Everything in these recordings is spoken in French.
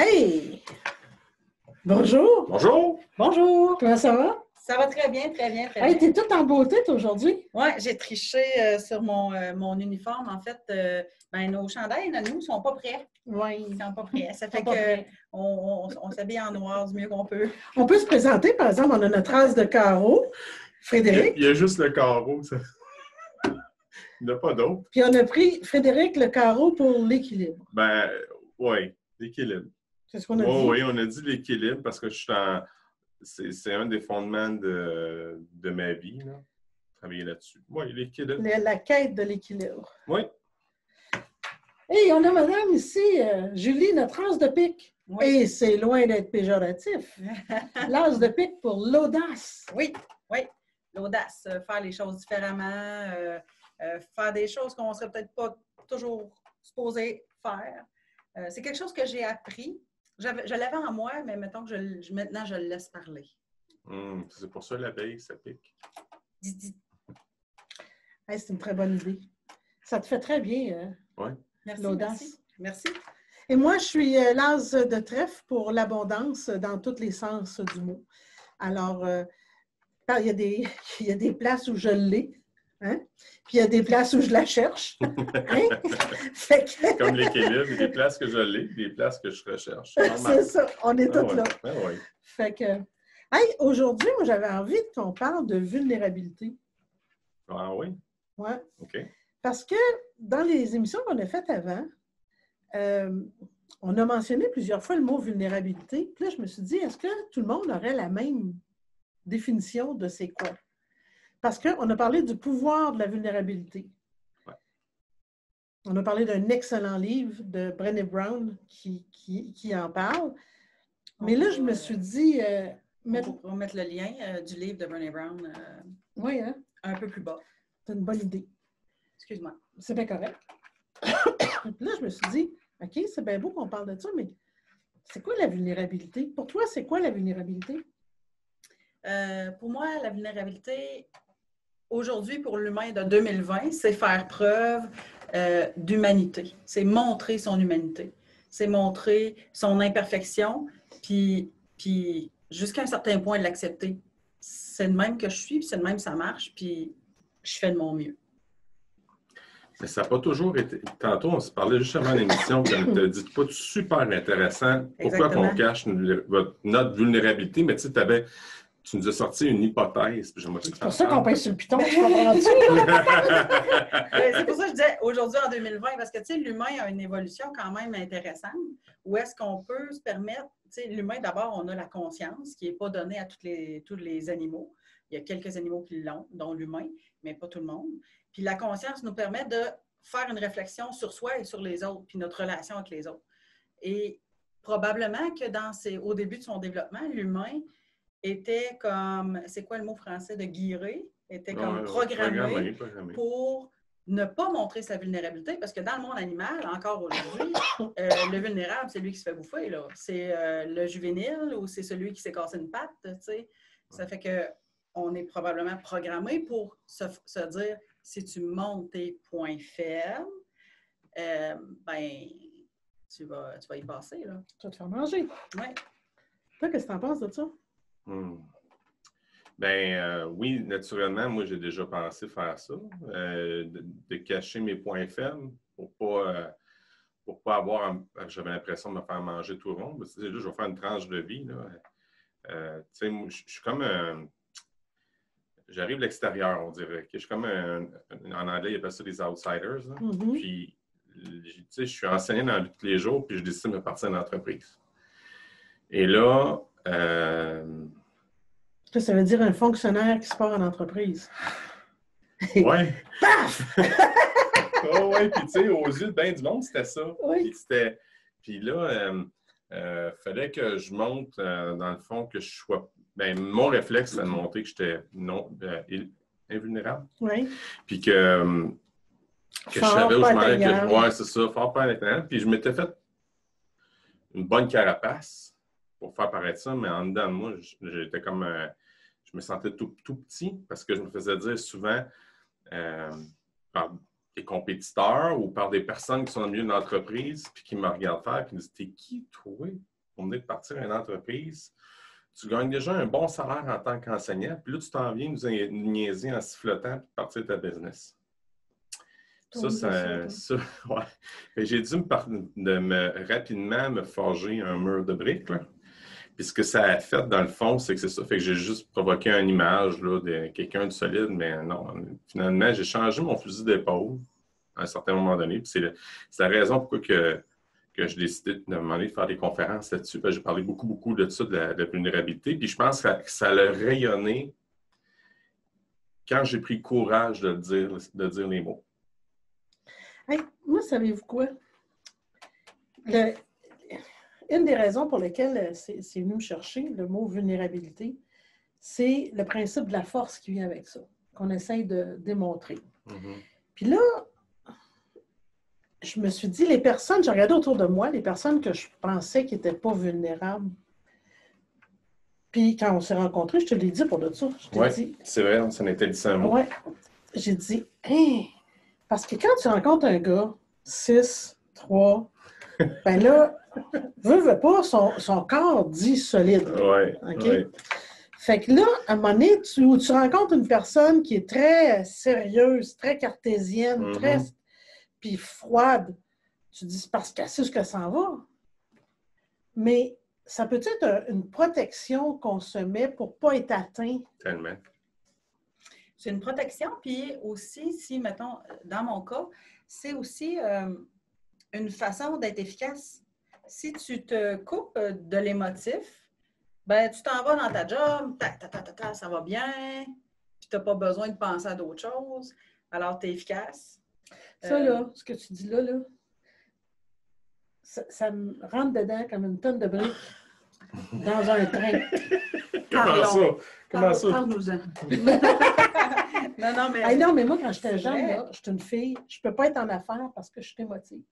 Hey! Bonjour! Bonjour! Bonjour! Comment ça va? Ça va très bien, très bien, très Hey, bien. t'es toute en beauté, toi, aujourd'hui? Oui, j'ai triché sur mon uniforme. En fait, nos chandails, nous, ne sont pas prêts. Oui. Ils sont pas prêts. Ça Ils fait sont pas prêts. qu'on s'habille en noir du mieux qu'on peut. On peut se présenter, par exemple, on a notre as de carreau, Frédéric, Il y a juste le carreau. Ça. Il n'y en a pas d'autre. puis on a pris Frédéric le carreau pour l'équilibre. Ben, oui, l'équilibre. C'est ce qu'on a dit. Oui, on a dit l'équilibre parce que c'est un des fondements de ma vie, là. Travailler là-dessus. Oui, l'équilibre. La quête de l'équilibre. Oui. Et on a madame ici, Julie, notre as de pique. Oui. Et c'est loin d'être péjoratif. L'as de pique pour l'audace. Oui, oui. L'audace, faire les choses différemment, faire des choses qu'on ne serait peut-être pas toujours supposé faire. C'est quelque chose que j'ai appris. Je l'avais en moi, mais mettons que maintenant, je le laisse parler. C'est pour ça l'abeille, ça pique. Hey, c'est une très bonne idée. Ça te fait très bien, Oui. Merci, l'audace. merci. Et moi, je suis l'as de trèfle pour l'abondance dans tous les sens du mot. Alors, il y a des places où je l'ai, hein? Puis il y a des places où je la cherche. Hein? Comme l'équilibre, il y a des places que je l'ai, des places que je recherche. C'est ça, on est toutes là. Oui. Fait que, hey, aujourd'hui, moi, j'avais envie qu'on parle de vulnérabilité. Ah oui? Oui. OK. Parce que dans les émissions qu'on a faites avant, on a mentionné plusieurs fois le mot vulnérabilité. Puis là, je me suis dit, est-ce que tout le monde aurait la même définition de c'est quoi? Parce qu'on a parlé du pouvoir de la vulnérabilité. Ouais. On a parlé d'un excellent livre de Brené Brown qui en parle. Mais là, je me suis dit... On va mettre le lien du livre de Brené Brown oui, hein? Un peu plus bas. C'est une bonne idée. Excuse-moi. C'est bien correct. Là, je me suis dit, OK, c'est bien beau qu'on parle de ça, mais c'est quoi la vulnérabilité? Pour toi, c'est quoi la vulnérabilité? Pour moi, la vulnérabilité, aujourd'hui, pour l'humain de 2020, c'est faire preuve d'humanité. C'est montrer son humanité. C'est montrer son imperfection, puis jusqu'à un certain point, l'accepter. C'est le même que je suis, puis c'est le même que ça marche, puis je fais de mon mieux. Mais ça n'a pas toujours été... Tantôt, on se parlait justement à l'émission, tu as dit pas super intéressant. Pourquoi qu'on cache notre vulnérabilité? Mais tu sais, tu nous as sorti une hypothèse. C'est pour ça qu'on pèse sur le piton, tu comprends-tu? C'est pour ça que je disais aujourd'hui en 2020, parce que tu sais, l'humain a une évolution quand même intéressante. Où est-ce qu'on peut se permettre, tu sais, l'humain, d'abord, on a la conscience qui n'est pas donnée à tous les animaux. Il y a quelques animaux qui l'ont, dont l'humain, mais pas tout le monde. Puis la conscience nous permet de faire une réflexion sur soi et sur les autres, puis notre relation avec les autres. Et probablement que au début de son développement, l'humain était comme, c'est quoi le mot français de guiré? Était comme programmé pour ne pas montrer sa vulnérabilité, parce que dans le monde animal, encore aujourd'hui, le vulnérable, c'est lui qui se fait bouffer, là. C'est le juvénile ou c'est celui qui s'est cassé une patte, tu sais. Ça fait qu'on est probablement programmé pour se dire, si tu montes tes points faibles, tu vas y passer, là. Tu vas te faire manger. Oui. Toi, qu'est-ce que tu en penses de ça? Oui, naturellement, moi, j'ai déjà pensé faire ça, de cacher mes points faibles pour pas avoir, j'avais l'impression de me faire manger tout rond. Tu sais, là, je vais faire une tranche de vie, là. Tu sais, je suis comme j'arrive de l'extérieur, on dirait. Je suis comme en anglais, ils appellent ça des outsiders. Là. Mm-hmm. Puis, tu sais, je suis enseignant dans la vie de tous les jours, puis je décide de partir d'une entreprise. Et là, ça veut dire un fonctionnaire qui se part en entreprise. Oui. Paf! Oh, oui, puis tu sais, aux yeux de bien du monde, c'était ça. Oui. Puis là, fallait que je montre, dans le fond, que je sois... mon réflexe, c'était de montrer que j'étais invulnérable. Oui. Puis que je savais où je m'en allais. Oui, c'est ça, fort pas intéressant. Puis je m'étais fait une bonne carapace pour faire paraître ça, mais en dedans de moi, j'étais comme... je me sentais tout petit parce que je me faisais dire souvent par des compétiteurs ou par des personnes qui sont au milieu de l'entreprise puis qui me regardent faire et qui me disent « T'es qui, toi? pour venir de partir à une entreprise, tu gagnes déjà un bon salaire en tant qu'enseignant, puis là, tu t'en viens nous niaiser en sifflotant puis partir ta business. Ouais. J'ai dû rapidement me forger un mur de briques, là. Puis ce que ça a fait, dans le fond, c'est que c'est ça. Fait que j'ai juste provoqué une image là, de quelqu'un de solide, mais non. Finalement, j'ai changé mon fusil d'épaule à un certain moment donné. Puis c'est la raison pourquoi que j'ai décidé de faire des conférences là-dessus. J'ai parlé beaucoup de ça, de la vulnérabilité. Puis je pense que ça a rayonné quand j'ai pris le courage de dire les mots. Hey, moi, savez-vous quoi? Une des raisons pour lesquelles c'est venu me chercher, le mot vulnérabilité, c'est le principe de la force qui vient avec ça, qu'on essaye de démontrer. Mm-hmm. Puis là, je me suis dit, les personnes, j'ai regardé autour de moi, les personnes que je pensais qui n'étaient pas vulnérables. Puis quand on s'est rencontrés, je te l'ai dit pour de ça. Oui, c'est vrai, ça n'était dit un mot. Oui, j'ai dit, hey, parce que quand tu rencontres un gars, 6, 3, ben là, veut pas, son corps dit solide. Oui. OK? Ouais. Fait que là, à un moment donné, tu rencontres une personne qui est très sérieuse, très cartésienne, très puis froide. Tu dis, c'est parce qu'elle sait ce que ça en va. Mais ça peut être une protection qu'on se met pour ne pas être atteint. Tellement. C'est une protection, puis aussi, si, mettons, dans mon cas, c'est aussi une façon d'être efficace. Si tu te coupes de l'émotif, ben tu t'en vas dans ta job, ça va bien, puis tu n'as pas besoin de penser à d'autres choses, alors tu es efficace. Ça, là, ce que tu dis là, ça me rentre dedans comme une tonne de briques dans un train. Comment ça? Parle-nous-en. non, mais moi, quand j'étais jeune, là, j'étais une fille, je ne peux pas être en affaires parce que je suis émotive.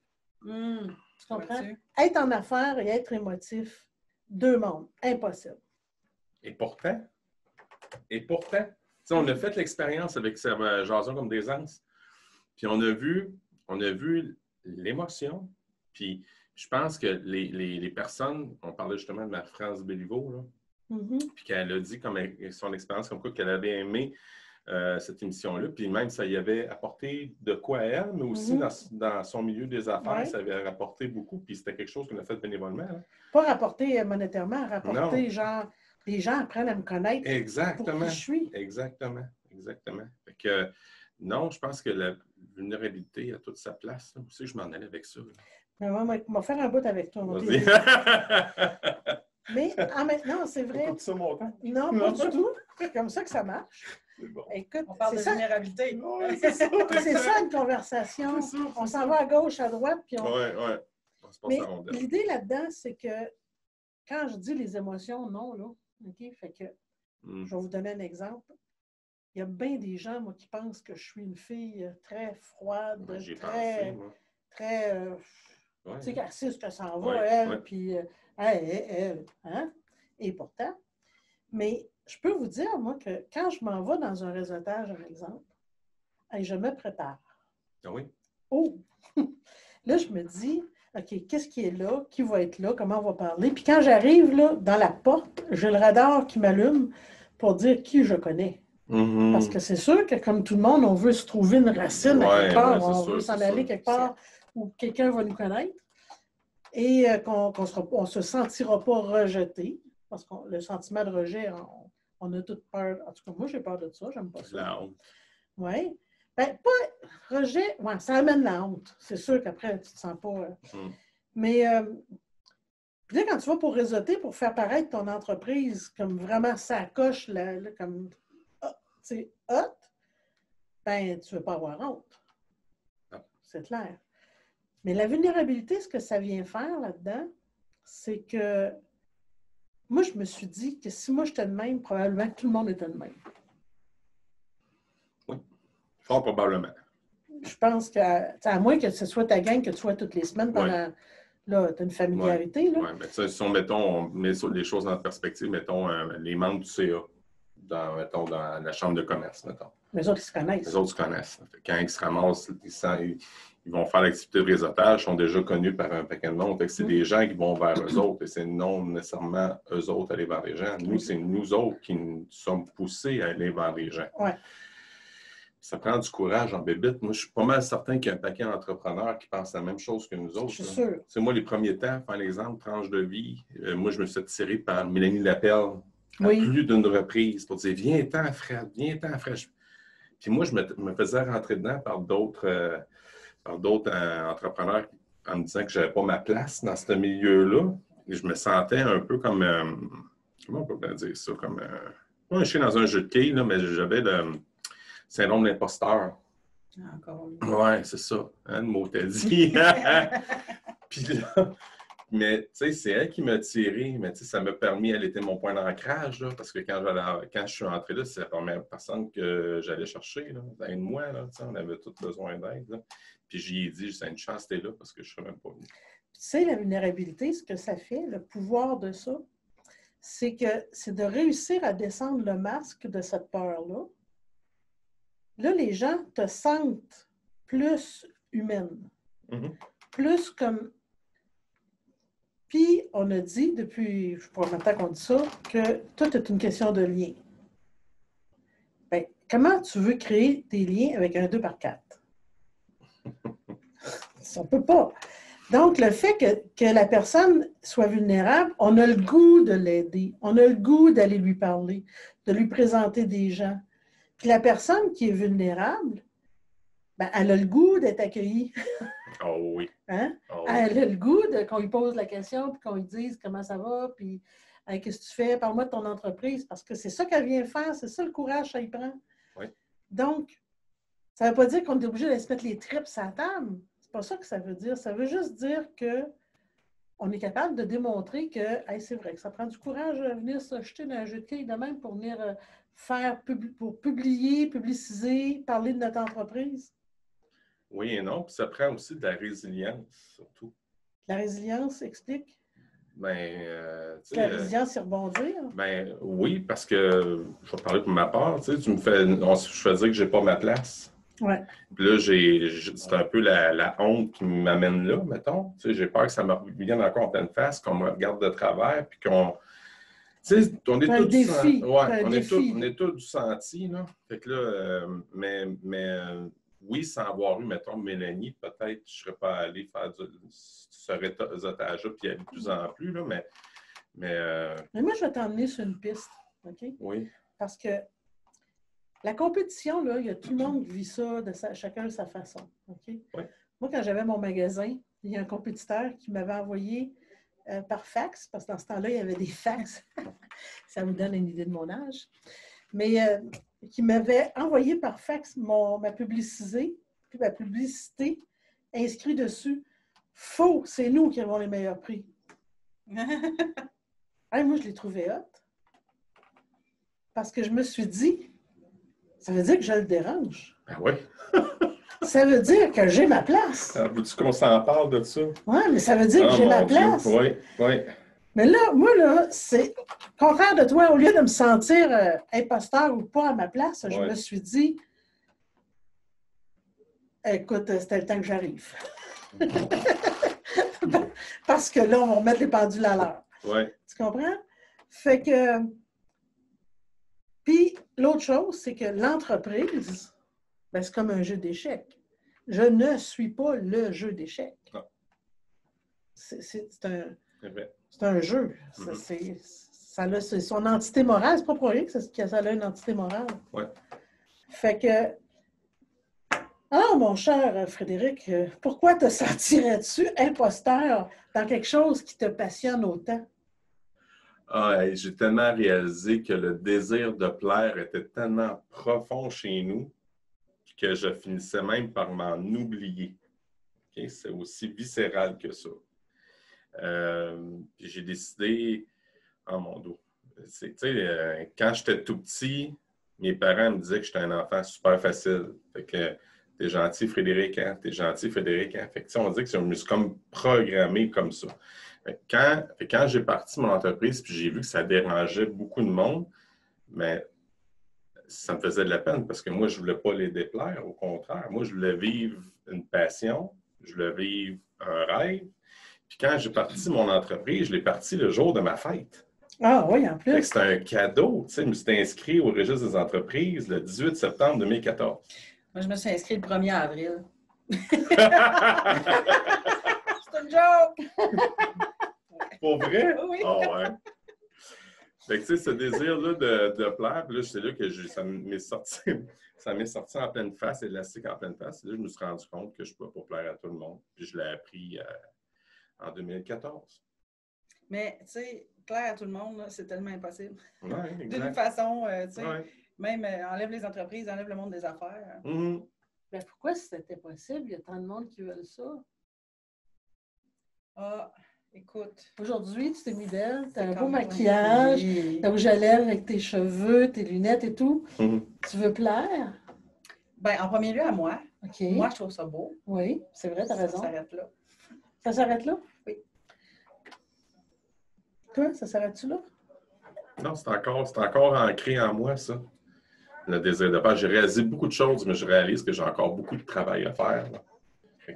Tu comprends? Être en affaires et être émotif, deux mondes, impossible. Et pourtant, on a fait l'expérience avec Jason comme des ans, puis on a vu l'émotion, puis je pense que les personnes, on parlait justement de ma France Béliveau, là, puis qu'elle a dit comme son expérience, comme quoi qu'elle avait aimé cette émission-là, puis même ça y avait apporté de quoi à elle, mais aussi dans son milieu des affaires, ça avait rapporté beaucoup, puis c'était quelque chose qu'on a fait bénévolement. Hein. Pas rapporter monétairement, rapporter genre, les gens apprennent à me connaître. Exactement. Pour qui je suis. Exactement. Fait que, non, je pense que la vulnérabilité a toute sa place. Là. Où c'est que je m'en allais avec ça? On va faire un bout avec toi. Mais maintenant, c'est vrai. Pas ça mon temps. Non, pas du tout. C'est comme ça que ça marche. Bon. Écoute, on parle de vulnérabilité. Ouais, c'est ça une conversation. On s'en va à gauche, à droite. Puis on... Oui. Mais l'idée là-dedans, c'est que quand je dis les émotions, non, là. OK? Fait que je vais vous donner un exemple. Il y a bien des gens, moi, qui pensent que je suis une fille très froide, très... tu sais, qu'elle sait ce que ça en va, elle, puis elle, hein? Et pourtant, mais je peux vous dire, moi, que quand je m'en vais dans un réseautage, par exemple, je me prépare. Ah oui? Oh! Là, je me dis, OK, qu'est-ce qui est là? Qui va être là? Comment on va parler? Puis quand j'arrive là, dans la porte, j'ai le radar qui m'allume pour dire qui je connais. Parce que c'est sûr que, comme tout le monde, on veut se trouver une racine à quelque part, on veut s'en aller quelque part où quelqu'un va nous connaître et qu'on se sentira pas rejeté. Parce que le sentiment de rejet, on a toute peur. En tout cas, moi, j'ai peur de ça, j'aime pas ça. La honte. Oui. Ben, pas rejet, ça amène la honte. C'est sûr qu'après, tu te sens pas... Mais puis là, quand tu vas pour réseauter, pour faire paraître ton entreprise comme vraiment ça coche, comme... c'est hot, ben, tu ne veux pas avoir honte. C'est clair. Mais la vulnérabilité, ce que ça vient faire là-dedans, c'est que moi, je me suis dit que si moi, j'étais de même, probablement que tout le monde était de même. Oui. Fort probablement. Je pense à moins que ce soit ta gang que tu vois toutes les semaines pendant... Là, tu as une familiarité. Oui, mais si on met les choses en perspective, mettons les membres du CA mettons, dans la chambre de commerce, mettons. Les autres, ils se connaissent. Les autres se connaissent. Quand ils se ramassent, ils vont faire l'activité de réseautage, ils sont déjà connus par un paquet de monde. C'est des gens qui vont vers eux autres et c'est non nécessairement eux autres aller vers les gens. Nous, c'est nous autres qui nous sommes poussés à aller vers les gens. Ouais. Ça prend du courage en bébite. Moi, je suis pas mal certain qu'il y a un paquet d'entrepreneurs qui pensent la même chose que nous autres. Je suis sûr. C'est moi, les premiers temps, par exemple, tranche de vie, moi, je me suis attiré par Mélanie Lapelle à plus d'une reprise pour dire « Viens-t'en, Fred, viens-t'en, Fred ». Puis moi, je me faisais rentrer dedans par d'autres entrepreneurs en me disant que je n'avais pas ma place dans ce milieu-là. Et je me sentais un peu comme, comment on peut bien dire ça, comme, pas un chien dans un jeu de quilles, là, mais j'avais le syndrome de l'imposteur. Encore. Oui, c'est ça, hein, le mot t'as dit. Puis là, mais tu sais, c'est elle qui m'a tiré, mais tu sais, ça m'a permis, elle était mon point d'ancrage, là, parce que quand je suis entré là, c'est la première personne que j'allais chercher, là, aide-moi, là, tu sais, on avait tous besoin d'aide, là. Puis j'y ai dit, c'est une chance, t'es là, parce que je ne serais même pas venu. Tu sais, la vulnérabilité, ce que ça fait, le pouvoir de ça, c'est de réussir à descendre le masque de cette peur-là. Là, les gens te sentent plus humaine, plus comme... Puis, on a dit, depuis, je ne sais pas longtemps qu'on dit ça, que tout est une question de lien. Bien, comment tu veux créer des liens avec un 2x4? Ça ne peut pas. Donc, le fait que la personne soit vulnérable, on a le goût de l'aider. On a le goût d'aller lui parler, de lui présenter des gens. Puis la personne qui est vulnérable, ben, elle a le goût d'être accueillie. Oh oui. Hein? Oh, elle a le goût qu'on lui pose la question, puis qu'on lui dise comment ça va, puis hey, qu'est-ce que tu fais, parle-moi de ton entreprise, parce que c'est ça qu'elle vient faire, c'est ça le courage qu'elle prend. Oui. Donc, ça ne veut pas dire qu'on est obligé de se mettre les tripes à la table. C'est pas ça que ça veut dire. Ça veut juste dire qu'on est capable de démontrer que hey, c'est vrai que ça prend du courage de venir se jeter dans un jeu de quilles de même pour venir pour publier, publiciser, parler de notre entreprise. Oui et non. Puis ça prend aussi de la résilience, surtout. La résilience, explique? Ben, la résilience, c'est rebondir? Ben, oui, parce que, je vais parler pour ma part, je fais dire que j'ai pas ma place. Ouais. Puis là, c'est un peu la honte qui m'amène là, mettons. J'ai peur que ça me revienne encore en pleine face, qu'on me regarde de travers, puis qu'on... on est tous du senti. Ouais, on est tous du senti, là. Fait que là, oui, sans avoir eu, mettons, Mélanie, peut-être je ne serais pas allé faire ce réseautage-là, puis il y a de plus en plus, là, mais moi, je vais t'emmener sur une piste, OK? Oui. Parce que la compétition, là, il y a tout le monde qui vit ça, chacun de sa façon, OK? Oui. Moi, quand j'avais mon magasin, il y a un compétiteur qui m'avait envoyé par fax, parce que dans ce temps-là, il y avait des fax. Ça vous donne une idée de mon âge. Mais qui m'avait envoyé par fax ma publicité inscrit dessus. Faux, c'est nous qui avons les meilleurs prix. Hey, moi, je l'ai trouvé hot. Parce que je me suis dit, ça veut dire que je le dérange. Ben oui. Ça veut dire que j'ai ma place. Veux-tu qu'on s'en parle de ça? Oui, mais ça veut dire que j'ai ma place. Oui, oui. Mais là, moi, là, c'est contraire de toi. Au lieu de me sentir imposteur ou pas à ma place, je me suis dit, écoute, c'était le temps que j'arrive. Parce que là, on va remettre les pendules à l'heure. Oui. Tu comprends? Fait que... Puis, l'autre chose, c'est que l'entreprise, ben, c'est comme un jeu d'échecs. Je ne suis pas le jeu d'échecs. Non. C'est un jeu. C'est son entité morale. C'est pas pour rien que ça a une entité morale. Oui. Fait que... Alors, mon cher Frédéric, pourquoi te sentirais-tu imposteur dans quelque chose qui te passionne autant? J'ai tellement réalisé que le désir de plaire était tellement profond chez nous que je finissais même par m'en oublier. Okay? C'est aussi viscéral que ça. Puis j'ai décidé, oh mon dos, quand j'étais tout petit, mes parents me disaient que j'étais un enfant super facile. Fait que t'es gentil, Frédéric, hein? T'es gentil, Frédéric, hein? Fait que on dit que je me suis comme programmé comme ça. Quand j'ai parti mon entreprise puis j'ai vu que ça dérangeait beaucoup de monde, mais ça me faisait de la peine parce que moi, je ne voulais pas les déplaire. Au contraire, moi, je voulais vivre une passion, je voulais vivre un rêve. Puis quand j'ai parti mon entreprise, je l'ai parti le jour de ma fête. Ah oui, en plus. C'était un cadeau. Tu sais, je me suis inscrit au registre des entreprises le 18 septembre 2014. Moi, je me suis inscrit le 1er avril. C'est une joke! Pour vrai? Oui. Ah ouais. Fait que, tu sais, ce désir-là de plaire, puis là, c'est là que ça m'est sorti en pleine face, élastique en pleine face. Et là, je me suis rendu compte que je ne peux pas plaire à tout le monde. Puis je l'ai appris en 2014. Mais, tu sais, plaire à tout le monde, là, c'est tellement impossible. Oui, exact. D'une façon, tu sais, Ouais. même enlève les entreprises, enlève le monde des affaires. Mm-hmm. Mais pourquoi c'était possible? Il y a tant de monde qui veulent ça. Ah, écoute. Aujourd'hui, tu t'es mis belle, tu as un beau comme- maquillage, Oui. tu as rouge à lèvres avec tes cheveux, tes lunettes et tout. Mm-hmm. Tu veux plaire? Ben, en premier lieu, à moi. OK. Moi, je trouve ça beau. Oui, c'est vrai, tu as raison. Ça s'arrête là. Ça s'arrête là? Oui. Toi, ça s'arrête-tu là? Non, c'est encore ancré en moi, ça. Le désir de plaire. J'ai réalisé beaucoup de choses, mais je réalise que j'ai encore beaucoup de travail à faire. Là.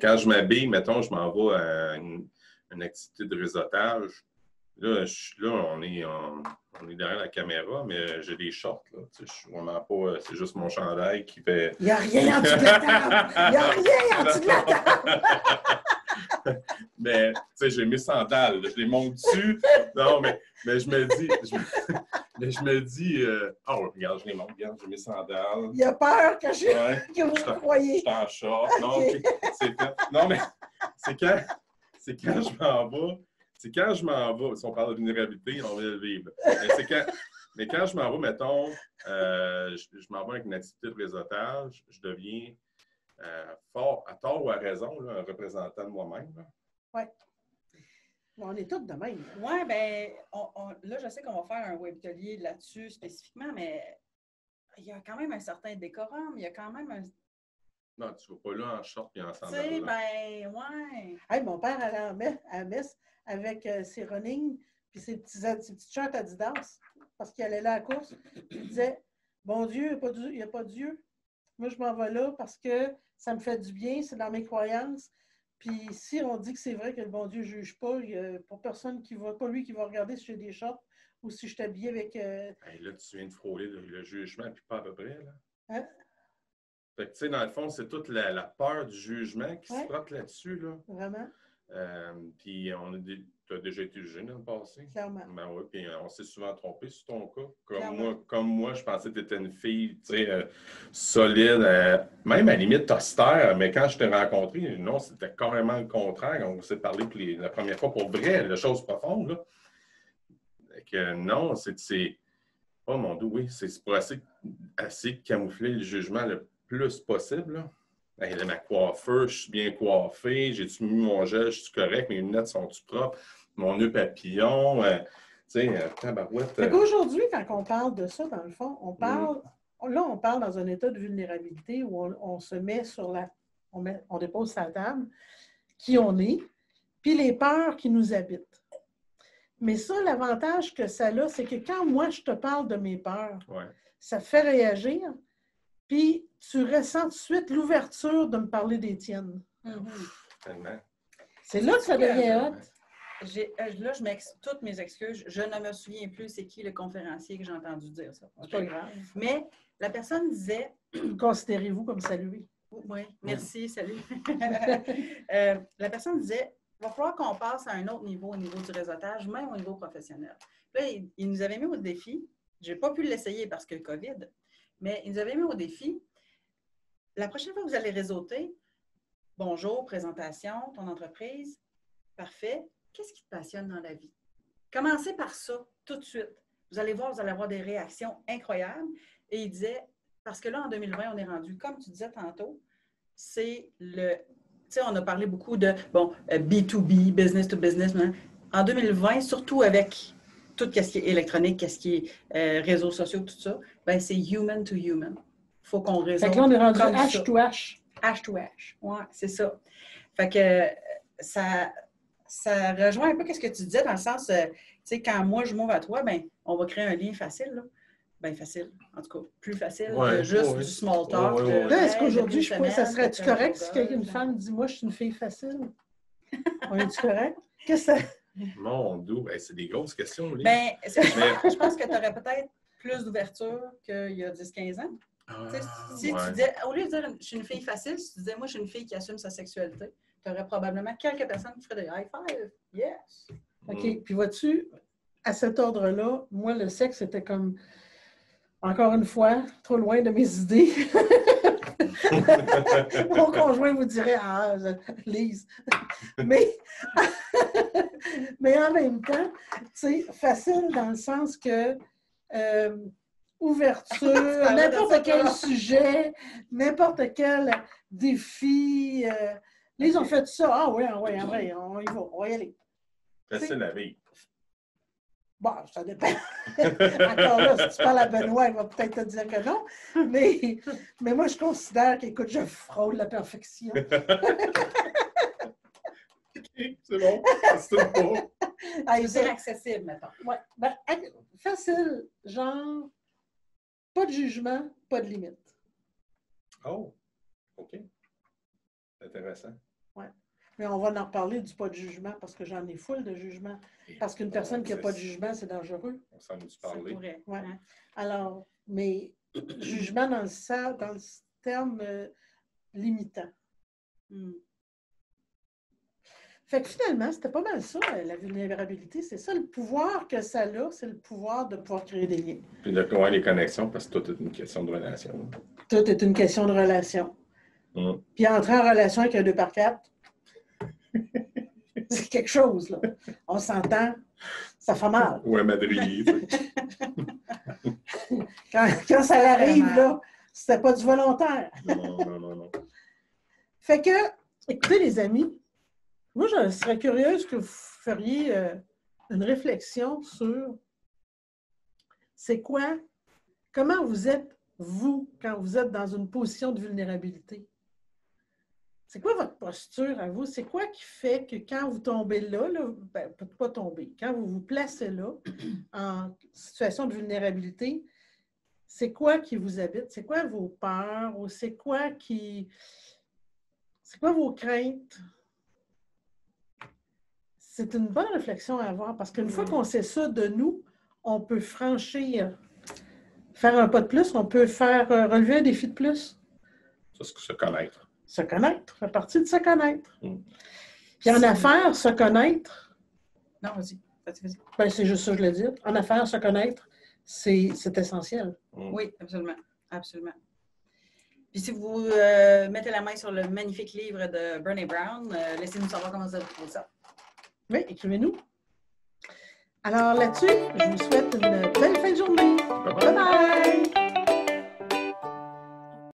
Quand je m'habille, mettons, je m'en vais à une activité de réseautage. Là, on est derrière la caméra, mais j'ai des shorts. Là. Je suis vraiment pas. C'est juste mon chandail qui fait. Il n'y a rien en dessous de la table! Il n'y a rien en dessous de la table! Mais, tu sais, j'ai mes sandales. Je les monte dessus. Non, mais je me dis, oh, regarde, je les monte. Regarde, j'ai mes sandales. Il a peur que, Ouais. que vous croyez. Je suis en short. Non, okay. Non, mais c'est quand je m'en vais. C'est quand je m'en vais. Si on parle de vulnérabilité, on va le vivre. Mais quand je m'en vais, mettons, je m'en vais avec une activité de réseautage, je deviens fort, à tort ou à raison, là, un représentant de moi-même. Oui. On est tous de même. Oui, bien, là, je sais qu'on va faire un webtelier là-dessus spécifiquement, mais il y a quand même un certain décorum. Il y a quand même un. Non, tu ne vas pas là en short et en Tu sais, sandales. ben, ouais. Hey, mon père allait à la messe avec ses running puis ses petites shirts Adidas parce qu'il allait là à la course. Il disait, bon Dieu, il n'y a pas Dieu. Moi, je m'en vais là parce que ça me fait du bien, c'est dans mes croyances. Puis si on dit que c'est vrai que le bon Dieu ne juge pas, il y a pour personne qui va, pas lui qui va regarder si j'ai des shorts ou si je suis habillée avec. Hey, là, tu viens de frôler le jugement, puis pas à peu près. Là. Hein? Fait que, tu sais, dans le fond, c'est toute la peur du jugement qui se frotte là-dessus. Là. Vraiment? Puis, tu as déjà été jugé dans le passé. Clairement. Ben oui, puis on s'est souvent trompé sur ton cas. Clairement. Comme moi, je pensais que tu étais une fille, tu sais, solide, même à la limite austère, mais quand je t'ai rencontré, non, c'était carrément le contraire. On s'est parlé la première fois pour vrai, la chose profonde, là. Fait que non, c'est oh mon Dieu, oui, c'est pour assez camoufler le jugement le plus possible, là. Hey, là, ma coiffeur, je suis bien coiffé, j'ai-tu mis mon gel, je suis correct, mes lunettes sont-tu propres, mon nœud papillon, tu sais, tabarouette. Fait qu'aujourd'hui, quand on parle de ça, dans le fond, on parle dans un état de vulnérabilité où on se met on dépose sa table, qui on est, puis les peurs qui nous habitent. Mais ça, l'avantage que ça a, c'est que quand moi, je te parle de mes peurs, ça te fait réagir, puis tu ressens tout de suite l'ouverture de me parler des tiennes. Tellement. C'est là que ça devient hot. Là, je m'excuse toutes mes excuses. Je ne me souviens plus c'est qui le conférencier que j'ai entendu dire ça. C'est pas grave. Mais la personne disait... Considérez-vous comme salué. Oui, merci, salut. La personne disait, il va falloir qu'on passe à un autre niveau, au niveau du réseautage, même au niveau professionnel. Là, il nous avait mis au défi, je n'ai pas pu l'essayer parce que le COVID, mais il nous avait mis au défi, la prochaine fois que vous allez réseauter, bonjour, présentation, ton entreprise, parfait, qu'est-ce qui te passionne dans la vie? Commencez par ça, tout de suite. Vous allez voir, vous allez avoir des réactions incroyables. Et il disait, parce que là, en 2020, on est rendu, comme tu disais tantôt, c'est le... Tu sais, on a parlé beaucoup de, B2B, business to business. Hein? En 2020, surtout avec tout ce qui est électronique, ce qui est réseaux sociaux, tout ça, ben c'est human to human. Il faut qu'on réseaute. Fait que là, on est rendu comme H to H. H to H, oui, c'est ça. Fait que ça rejoint un peu ce que tu disais dans le sens, tu sais, quand moi je m'ouvre à toi, ben on va créer un lien facile, là. Bien facile. En tout cas, plus facile Ouais, que juste ouais. du small talk. Là, est-ce qu'aujourd'hui, ça serait-tu correct si une femme dit « Moi, je suis une fille facile ». On est-tu correct? Qu'est-ce que ça... Mon Dieu, ben, c'est des grosses questions. Ben, je pense que tu aurais peut-être plus d'ouverture qu'il y a 10-15 ans. Si tu disais, au lieu de dire « Je suis une fille facile », si tu disais « Moi, je suis une fille qui assume sa sexualité », tu aurais probablement quelques personnes qui feraient des high five. Yes! OK. Puis vois-tu, à cet ordre-là, moi, le sexe était comme, encore une fois, trop loin de mes idées. Mon conjoint vous dirait « Ah, Lise! » Mais en même temps, tu sais, facile dans le sens que ouverture, n'importe quel sujet, n'importe quel défi. Lise, on fait ça. Ah oui, on y va, on va y aller. Facile à vivre. Bon, ça dépend. Encore là, si tu parles à Benoît, il va peut-être te dire que non. Mais moi, je considère qu'écoute, je frôle la perfection. C'est bon. C'est bon. C'est accessible, maintenant. Ouais. Ben, facile. Genre, pas de jugement, pas de limite. Oh, OK. Intéressant. Oui. Mais on va en reparler du pas de jugement parce que j'en ai full de jugement. Parce qu'une personne qui n'a pas de jugement, c'est dangereux. On s'en est parlé. Ouais. Alors, mais jugement dans le terme limitant. Fait que finalement, c'était pas mal ça, la vulnérabilité. C'est ça le pouvoir que ça a, c'est le pouvoir de pouvoir créer des liens. Puis de créer les connexions, parce que tout est une question de relation. Tout est une question de relation. Puis entrer en relation avec un 2x4, c'est quelque chose, là. On s'entend, ça fait mal. Ou à Madrid. quand ça arrive, là, c'était pas du volontaire. Non. Fait que, écoutez, les amis, moi, je serais curieuse que vous feriez une réflexion sur c'est quoi, comment vous êtes, vous, quand vous êtes dans une position de vulnérabilité. C'est quoi votre posture à vous? C'est quoi qui fait que quand vous tombez là, ben, pas tomber, quand vous vous placez là, en situation de vulnérabilité, c'est quoi qui vous habite? C'est quoi vos peurs? Ou c'est quoi vos craintes? C'est une bonne réflexion à avoir parce qu'une fois qu'on sait ça de nous, on peut franchir, faire un pas de plus, on peut faire relever un défi de plus. Ça, c'est se connaître. Se connaître, fait partie de se connaître. Puis en affaires, se connaître. Non, vas-y. Ben, c'est juste ça que je voulais dire. En affaires, se connaître, c'est essentiel. Oui, absolument. Absolument. Puis si vous mettez la main sur le magnifique livre de Brené Brown, laissez-nous savoir comment vous avez trouvé ça. Oui, écrivez-nous. Alors là-dessus, je vous souhaite une belle fin de journée. Bye bye.